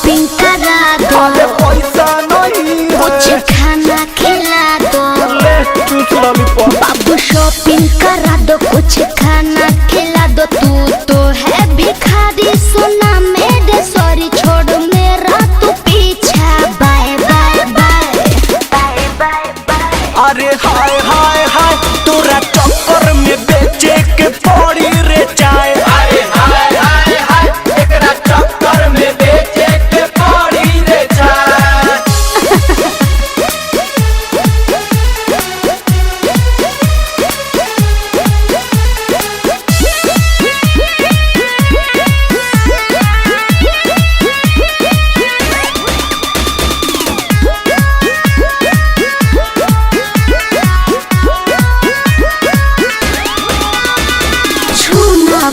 Shopping करा दो, पैसा नहीं कुछ खाना खिला दो। बाबू शॉपिंग करा दो, कुछ खाना खिला दो। तू तो है भिखारी सोना मेरे, सॉरी छोड़ मेरा तू पीछा। Bye bye bye bye bye bye. अरे हाय हाय हाय तोरा चक्कर में बेचे के पड़ी रे चाय। अरे हाय हाय हाय एकरा चक्कर में बेचे के पड़ी रे चाय।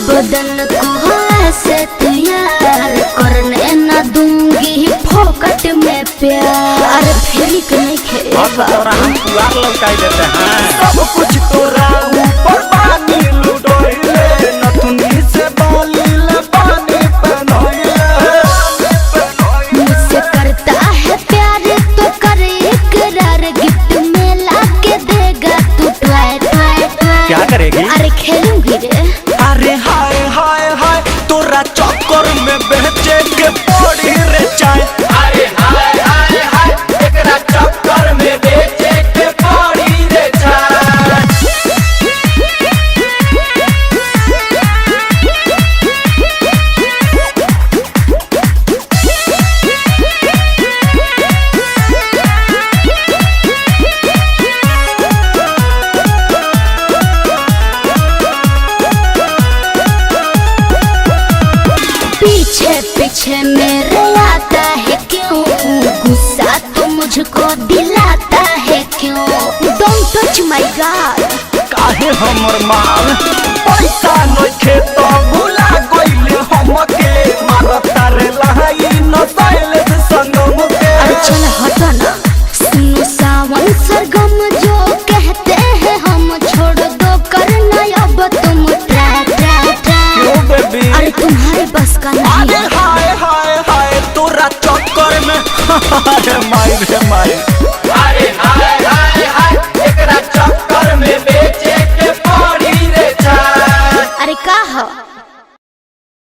बदन को ऐसे तू यार करने न दूंगी फोकट में प्यार। फिर नहीं खेबा हम पुआर लौटाई देते हैं। सब कुछ तोरा ऊपर पानी लुटोइले, नथुनी से बाली ले पानी पहनोइले। मुझसे करता है प्यार तो कर इकरार, गिफ्ट में लाके देगा तू ट्राई ट्राई ट्राई। क्या करेगी? अरे खेलूंगी रे। अरे हाय हाय हाय तोरा चक्कर में बेचे के पड़ी रे चाय। अरे हाय हाय हाय एकरा चक्कर में बेचे के पड़ी रे चाय। पीछे पीछे मेरे आता है क्यों, गुस्सा तो मुझको दिलाता है क्यों। Don't touch my God. काहे हमर माल पैसा नइखे तो भुला गइले हमके, मारता रे लहाई न साइले संगम के। अरे चल हटो ना, सुनो सावन सरगम जो कहते हैं हम, छोड़ दो करना अब तुम ट्राई ट्राई ट्राई। क्यों बेबी? अरे तुम्हारे बस का नहीं। अरे हाय हाय हाय तोरा चक्कर में माई रे माई।